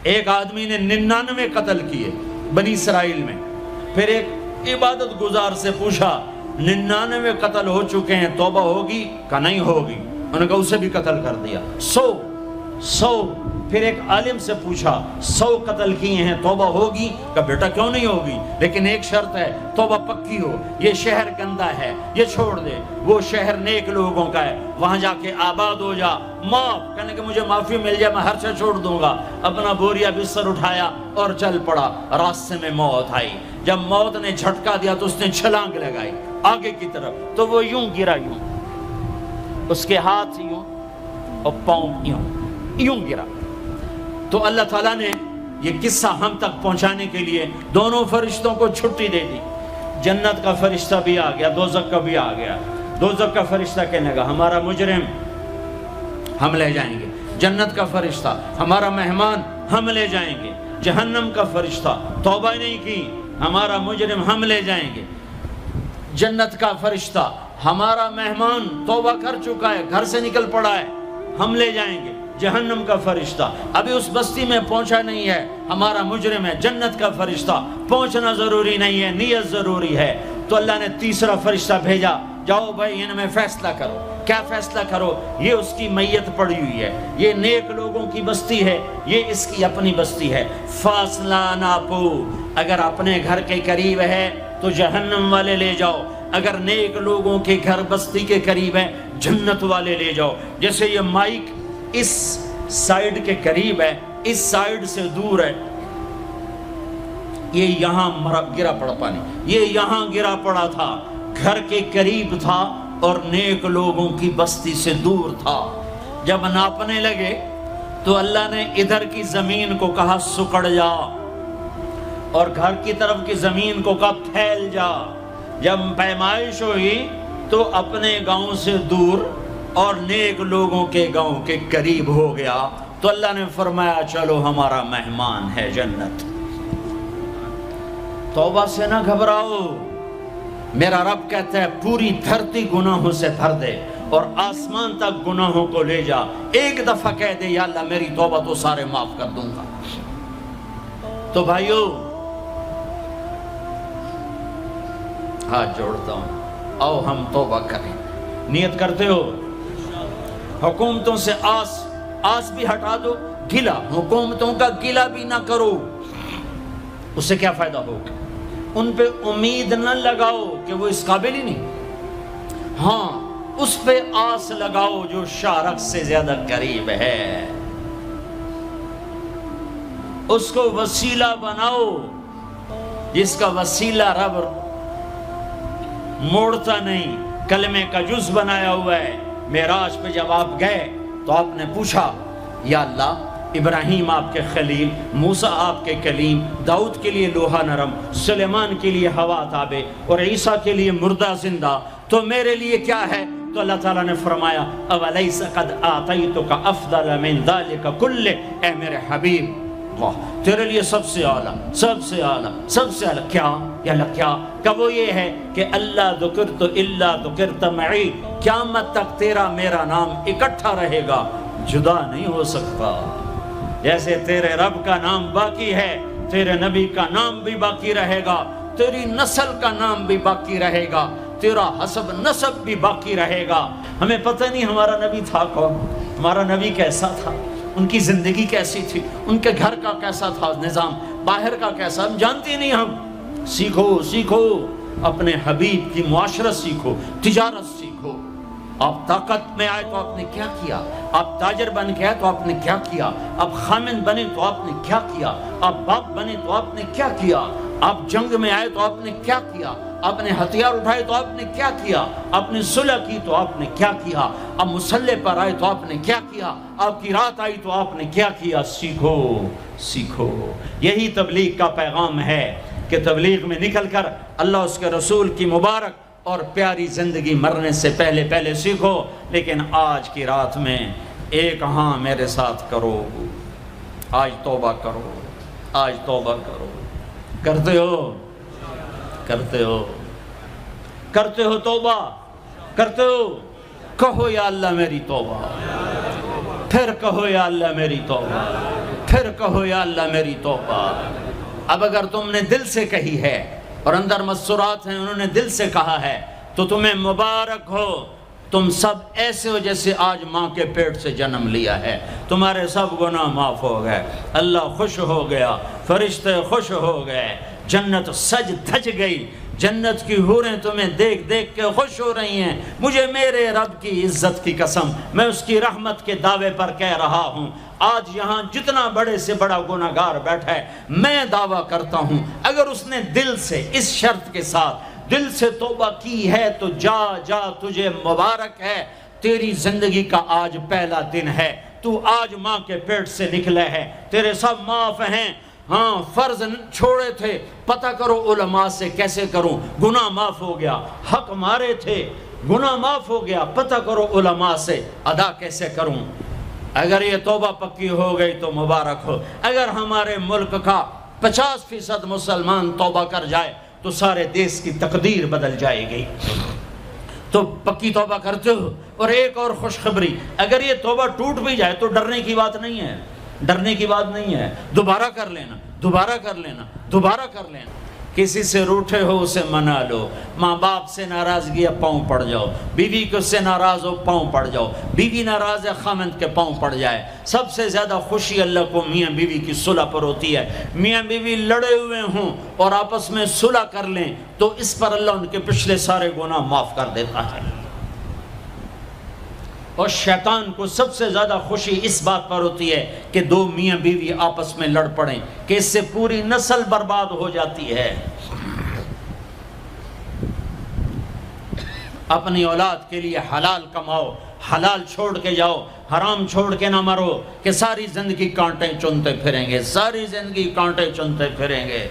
ایک آدمی نے 99 قتل کیے بنی اسرائیل میں. پھر ایک عبادت گزار سے پوچھا 99 قتل ہو چکے ہیں، توبہ ہوگی؟ کہا نہیں ہوگی. انہوں نے کہا اسے بھی قتل کر دیا. 100. پھر ایک عالم سے پوچھا 100 قتل کیے ہیں، توبہ ہوگی؟ کہا بیٹا کیوں نہیں ہوگی، لیکن ایک شرط ہے، توبہ پکی ہو. یہ شہر گندا ہے، یہ چھوڑ دے. وہ شہر نیک لوگوں کا ہے، وہاں جا کے آباد ہو جا. معاف کہنے کہ مجھے معافی مل جائے میں ہر شے چھوڑ دوں گا. اپنا بوریا بستر اٹھایا اور چل پڑا. راستے میں موت آئی. جب موت نے جھٹکا دیا تو اس نے چھلانگ لگائی آگے کی طرف، تو وہ یوں گرا، یوں اس کے ہاتھ یوں اور پاؤں یوں گرا. تو اللہ تعالیٰ نے یہ قصہ ہم تک پہنچانے کے لیے دونوں فرشتوں کو چھٹی دے دی. جنت کا فرشتہ بھی آ گیا، دوزخ کا بھی آ گیا. دوزخ کا فرشتہ کہنے لگا ہمارا مجرم ہم لے جائیں گے. جنت کا فرشتہ ہمارا مہمان ہم لے جائیں گے. جہنم کا فرشتہ توبہ نہیں کی ہمارا مجرم ہم لے جائیں گے. جنت کا فرشتہ ہمارا مہمان توبہ کر چکا ہے، گھر سے نکل پڑا ہے، ہم لے جائیں گے. جہنم کا فرشتہ ابھی اس بستی میں پہنچا نہیں ہے، ہمارا مجرم ہے. جنت کا فرشتہ پہنچنا ضروری نہیں ہے، نیت ضروری ہے. تو اللہ نے تیسرا فرشتہ بھیجا، جاؤ بھائی ان میں فیصلہ کرو. کیا فیصلہ کرو؟ یہ اس کی میت پڑی ہوئی ہے، یہ نیک لوگوں کی بستی ہے، یہ اس کی اپنی بستی ہے. فاصلہ ناپو، اگر اپنے گھر کے قریب ہے تو جہنم والے لے جاؤ، اگر نیک لوگوں کے گھر بستی کے قریب ہے جنت والے لے جاؤ. جیسے یہ مائک اس سائیڈ کے قریب ہے، اس سائیڈ سے دور ہے، یہ یہاں گرا پڑا پانی، یہ یہاں گرا پڑا تھا، گھر کے قریب تھا اور نیک لوگوں کی بستی سے دور تھا. جب ناپنے لگے تو اللہ نے ادھر کی زمین کو کہا سکڑ جا، اور گھر کی طرف کی زمین کو کہا پھیل جا. جب پیمائش ہوئی تو اپنے گاؤں سے دور اور نیک لوگوں کے گاؤں کے قریب ہو گیا. تو اللہ نے فرمایا چلو ہمارا مہمان ہے جنت. توبہ سے نہ گھبراؤ، میرا رب کہتا ہے پوری دھرتی گناہوں سے بھر دے اور آسمان تک گناہوں کو لے جا. ایک دفعہ کہہ دے یا اللہ میری توبہ تو سارے معاف کر دوں گا. تو بھائیو ہاتھ جوڑتا ہوں، آؤ ہم توبہ کریں. نیت کرتے ہو؟ حکومتوں سے آس بھی ہٹا دو، گلا حکومتوں کا گلا بھی نہ کرو. اس سے کیا فائدہ ہوگا؟ ان پہ امید نہ لگاؤ کہ وہ اس قابل ہی نہیں. ہاں اس پہ آس لگاؤ جو شارک سے زیادہ قریب ہے، اس کو وسیلہ بناؤ جس کا وسیلہ رب موڑتا نہیں، کلمے کا جز بنایا ہوا ہے. معراج پہ جب آپ گئے تو آپ نے پوچھا یا اللہ ابراہیم آپ کے خلیل، موسیٰ آپ کے کلیم، داؤد کے لیے لوہا نرم، سلیمان کے لیے ہوا تابع اور عیسیٰ کے لیے مردہ زندہ، تو میرے لیے کیا ہے؟ تو اللہ تعالیٰ نے فرمایا اولیس قد آتیتک افضل من ذلک کل، اے میرے حبیب واہ تیرے لیے سب سے اعلیٰ، سب سے اعلیٰ، سب سے اعلیٰ کیا؟ یا اللہ کیا؟ کہ وہ یہ ہے کہ اللہ ذکرت الا ذکرت معی، قیامت تک تیرا میرا نام اکٹھا رہے گا، جدا نہیں ہو سکتا. جیسے تیرے رب کا نام باقی ہے، تیرے نبی کا نام بھی باقی رہے گا، تیری نسل کا نام بھی باقی رہے گا، تیرا حسب نسب بھی باقی رہے گا. ہمیں پتہ نہیں ہمارا نبی تھا کون، ہمارا نبی کیسا تھا، ان کی زندگی کیسی تھی، ان کے گھر کا کیسا تھا نظام، باہر کا کیسا، ہم جانتے نہیں. ہم سیکھو اپنے حبیب کی معاشرت سیکھو، تجارت سیکھو. آپ طاقت میں آئے تو آپ نے کیا کیا، آپ تاجر بن کے آئے تو آپ نے کیا کیا، آپ خامن بنے تو آپ نے کیا کیا، آپ باپ بنے تو آپ نے کیا کیا، آپ جنگ میں آئے تو آپ نے کیا کیا، آپ نے ہتھیار اٹھائے تو آپ نے کیا کیا، آپ نے صلح کی تو آپ نے کیا کیا، آپ مسلح پر آئے تو آپ نے کیا کیا، آپ کی رات آئی تو آپ نے کیا کیا. سیکھو. یہی تبلیغ کا پیغام ہے کہ تبلیغ میں نکل کر اللہ اس کے رسول کی مبارک اور پیاری زندگی مرنے سے پہلے سیکھو. لیکن آج کی رات میں ایک ہاں میرے ساتھ کرو، آج توبہ کرو، آج توبہ کرو. کرتے ہو توبہ کرتے ہو؟ کہو یا اللہ میری توبہ، پھر کہو یا اللہ میری توبہ، پھر کہو یا اللہ میری توبہ۔ اب اگر تم نے دل سے کہی ہے اور اندر مسرات ہیں انہوں نے دل سے کہا ہے تو تمہیں مبارک ہو، تم سب ایسے ہو جیسے آج ماں کے پیٹ سے جنم لیا ہے، تمہارے سب گناہ معاف ہو گئے، اللہ خوش ہو گیا، فرشتے خوش ہو گئے، جنت سج دھج گئی، جنت کی حوریں تمہیں دیکھ دیکھ کے خوش ہو رہی ہیں۔ مجھے میرے رب کی عزت کی قسم، میں اس کی رحمت کے دعوے پر کہہ رہا ہوں، آج یہاں جتنا بڑے سے بڑا گناہگار بیٹھا ہے، میں دعویٰ کرتا ہوں اگر اس نے دل سے اس شرط کے ساتھ دل سے توبہ کی ہے تو جا جا تجھے مبارک ہے، تیری زندگی کا آج پہلا دن ہے، تو آج ماں کے پیٹ سے نکلے ہے، تیرے سب معاف ہیں۔ ہاں فرض چھوڑے تھے، پتہ کرو علماء سے کیسے کروں، گناہ معاف ہو گیا، حق مارے تھے گناہ معاف ہو گیا، پتہ کرو علماء سے ادا کیسے کروں۔ اگر یہ توبہ پکی ہو گئی تو مبارک ہو۔ اگر ہمارے ملک کا 50% مسلمان توبہ کر جائے تو سارے دیش کی تقدیر بدل جائے گی۔ تو پکی توبہ کرتے ہو۔ اور ایک اور خوشخبری، اگر یہ توبہ ٹوٹ بھی جائے تو ڈرنے کی بات نہیں ہے، ڈرنے کی بات نہیں ہے، دوبارہ کر لینا، دوبارہ کر لینا، دوبارہ کر لینا۔ کسی سے روٹھے ہو اسے منا لو، ماں باپ سے ناراضگی ہے پاؤں پڑ جاؤ، بیوی کو سے ناراض ہو پاؤں پڑ جاؤ، بیوی ناراض ہے خامند کے پاؤں پڑ جائے۔ سب سے زیادہ خوشی اللہ کو میاں بیوی کی صلح پر ہوتی ہے۔ میاں بیوی لڑے ہوئے ہوں اور آپس میں صلح کر لیں تو اس پر اللہ ان کے پچھلے سارے گناہ معاف کر دیتا ہے۔ اور شیطان کو سب سے زیادہ خوشی اس بات پر ہوتی ہے کہ دو میاں بیوی آپس میں لڑ پڑیں، کہ اس سے پوری نسل برباد ہو جاتی ہے۔ اپنی اولاد کے لیے حلال کماؤ، حلال چھوڑ کے جاؤ، حرام چھوڑ کے نہ مرو کہ ساری زندگی کانٹے چنتے پھریں گے، ساری زندگی کانٹے چنتے پھریں گے۔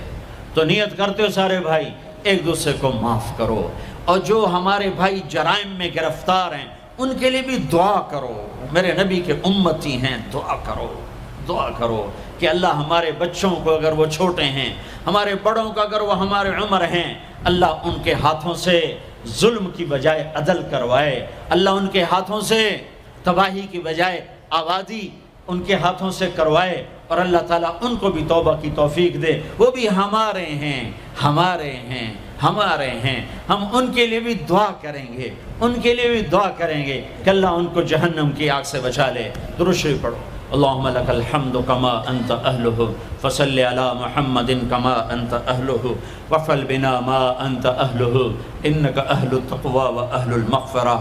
تو نیت کرتے ہو سارے بھائی ایک دوسرے کو معاف کرو، اور جو ہمارے بھائی جرائم میں گرفتار ہیں ان کے لیے بھی دعا کرو، میرے نبی کے امتی ہیں، دعا کرو، دعا کرو کہ اللہ ہمارے بچوں کو اگر وہ چھوٹے ہیں، ہمارے بڑوں کو اگر وہ ہمارے عمر ہیں، اللہ ان کے ہاتھوں سے ظلم کی بجائے عدل کروائے، اللہ ان کے ہاتھوں سے تباہی کی بجائے آبادی ان کے ہاتھوں سے کروائے، اور اللہ تعالیٰ ان کو بھی توبہ کی توفیق دے۔ وہ بھی ہمارے ہیں، ہمارے ہیں، ہمارے ہیں، ہم ان کے لیے بھی دعا کریں گے، ان کے لیے بھی دعا کریں گے کہ اللہ ان کو جہنم کی آگ سے بچا لے۔ درود شریف پڑھو۔ اللہم لک الحمد کما انت اہلہ فصل علی محمد کما انت اہلہ وفعل بنا ما انت اہلہ انک اہل التقوی و اہل المغفرہ،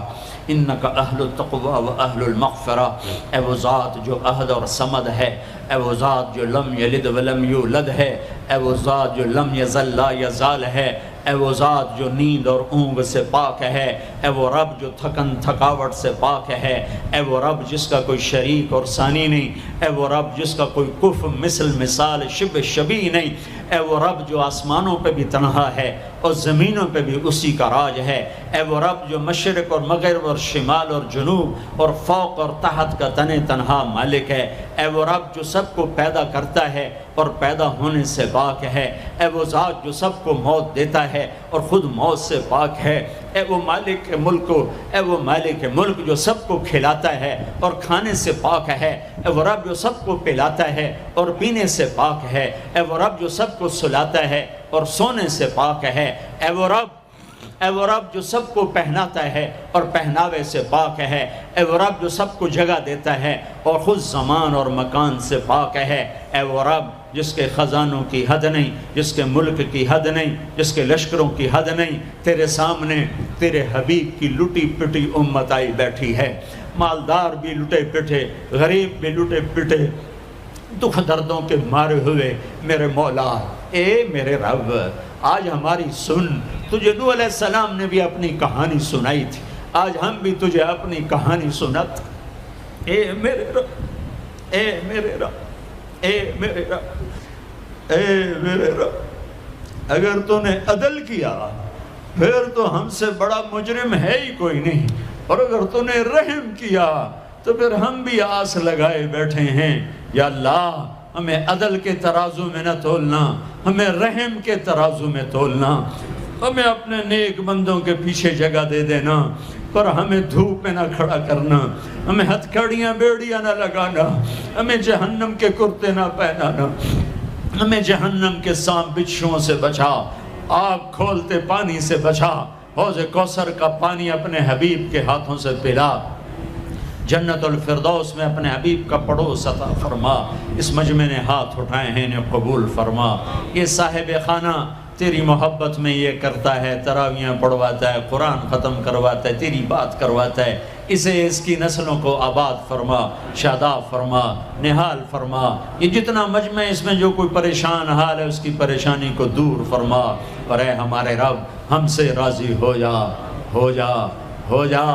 انک اہل التقوی و اہل المغفرہ۔ اے وہ ذات جو احد اور صمد ہے، اے وہ ذات جو لم یلد ولم یولد ہے، اے وہ ذات جو لم یزل لا یزال ہے، اے وہ ذات جو نیند اور اونگ سے پاک ہے، اے وہ رب جو تھکن تھکاوٹ سے پاک ہے، اے وہ رب جس کا کوئی شریک اور ثانی نہیں، اے وہ رب جس کا کوئی کف مثل مثال شبہ شبیہ نہیں، اے وہ رب جو آسمانوں پہ بھی تنہا ہے اور زمینوں پہ بھی اسی کا راج ہے، اے وہ رب جو مشرق اور مغرب اور شمال اور جنوب اور فوق اور تحت کا تنہا مالک ہے، اے وہ رب جو سب کو پیدا کرتا ہے اور پیدا ہونے سے پاک ہے، اے وہ ذات جو سب کو موت دیتا ہے اور خود موت سے پاک ہے، اے وہ مالک ملک، اے وہ مالک ملک جو سب کو کھلاتا ہے اور کھانے سے پاک ہے، اے وہ رب جو سب کو پلاتا ہے اور پینے سے پاک ہے، اے وہ رب جو سب کو سلاتا ہے اور سونے سے پاک ہے، اے وہ رب جو سب کو پہناتا ہے اور پہناوے سے پاک ہے، اے وہ رب جو سب کو جگہ دیتا ہے اور خود زمان اور مکان سے پاک ہے، اے وہ رب جس کے خزانوں کی حد نہیں، جس کے ملک کی حد نہیں، جس کے لشکروں کی حد نہیں، تیرے سامنے تیرے حبیب کی لٹی پٹی امت آئی بیٹھی ہے، مالدار بھی لٹے پٹے، غریب بھی لٹے پٹے، دکھ دردوں کے مارے ہوئے میرے مولا، اے میرے رب آج ہماری سن، تجھے نوح علیہ السلام نے بھی اپنی کہانی سنائی تھی، آج ہم بھی تجھے اپنی کہانی سنات، اے میرے رب، اے میرے رب، اے میرے رب، اے میرے رب، اگر تو نے عدل کیا پھر تو ہم سے بڑا مجرم ہے ہی کوئی نہیں، اور اگر تو نے رحم کیا تو پھر ہم بھی آس لگائے بیٹھے ہیں، یا اللہ ہمیں عدل کے ترازو میں نہ تولنا، ہمیں رحم کے ترازو میں تولنا، ہمیں اپنے نیک بندوں کے پیچھے جگہ دے دینا، پر ہمیں دھوپ میں نہ کھڑا کرنا، ہمیں ہتھکڑیاں بیڑیاں نہ لگانا، ہمیں جہنم کے کرتے نہ پہنانا، ہمیں جہنم کے سانپ بچھوؤں سے بچا، آگ کھولتے پانی سے بچا، حوض کوثر کا پانی اپنے حبیب کے ہاتھوں سے پلا، جنت الفردوس میں اپنے حبیب کا پڑوس عطا فرما، اس مجمع نے ہاتھ اٹھائے ہیں انہیں قبول فرما۔ یہ صاحب خانہ تیری محبت میں یہ کرتا ہے، تراویاں پڑھواتا ہے، قرآن ختم کرواتا ہے، تیری بات کرواتا ہے، اسے اس کی نسلوں کو آباد فرما، شاداب فرما، نحال فرما۔ یہ جتنا مجمع اس میں جو کوئی پریشان حال ہے اس کی پریشانی کو دور فرما، اور اے ہمارے رب ہم سے راضی ہو جا، ہو جا، ہو جا۔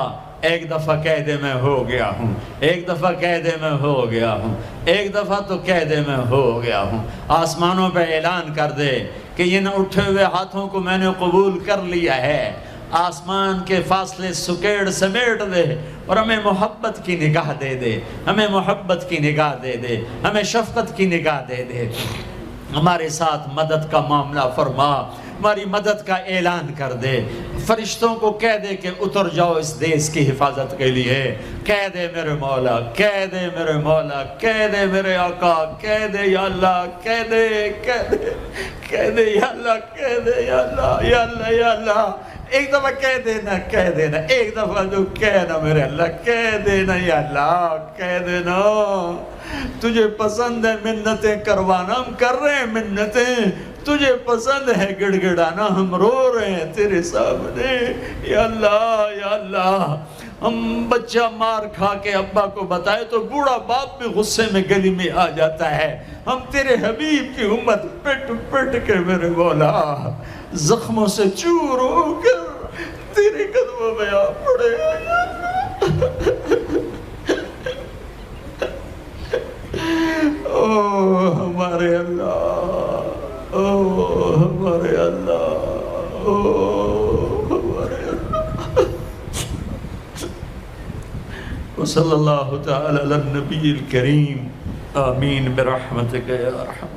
ایک دفعہ کہہ دے میں ہو گیا ہوں، ایک دفعہ کہہ دے میں ہو گیا ہوں، ایک دفعہ تو کہہ دے میں ہو گیا ہوں۔ آسمانوں پہ اعلان کر دے کہ ان اٹھے ہوئے ہاتھوں کو میں نے قبول کر لیا ہے، آسمان کے فاصلے سکیڑ سمیٹ دے اور ہمیں محبت کی نگاہ دے دے، ہمیں محبت کی نگاہ دے دے، ہمیں شفقت کی نگاہ دے دے، ہمارے ساتھ مدد کا معاملہ فرما، ہماری مدد کا اعلان کر دے، فرشتوں کو کہہ دے کہ اتر جاؤ اس دیس کی حفاظت کے لیے، کہہ دے میرے مولا، کہہ دے میرے مولا، کہہ دے میرے آقا، کہہ دے یا اللہ، کہہ دے، کہہ دے، کہہ دے یا اللہ، کہہ دے یا اللہ، یا اللہ، یا اللہ۔ ایک دفعہ کہہ دینا، کہہ دینا، ایک دفعہ جو کہنا میرے اللہ، کہہ دینا یا اللہ، کہہ دینا۔ تجھے پسند ہے منتیں کروانا، ہم کر رہے ہیں منتیں، تجھے پسند ہے گڑ گڑانا، ہم رو رہے ہیں تیرے سامنے، یا اللہ، یا اللہ۔ ہم بچہ مار کھا کے ابا کو بتائے تو بوڑھا باپ بھی غصے میں گلی میں آ جاتا ہے، ہم تیرے حبیب کی امت پٹ پٹ کے میرے مولا زخموں سے چور ہو کر تیرے قدموں میں آ پڑے۔ او ہمارے اللہ، او ہمارے اللہ، او ہمارے اللہ۔ وصلی اللہ تعالی علی النبی الکریم، آمین برحمتک یا ارحم۔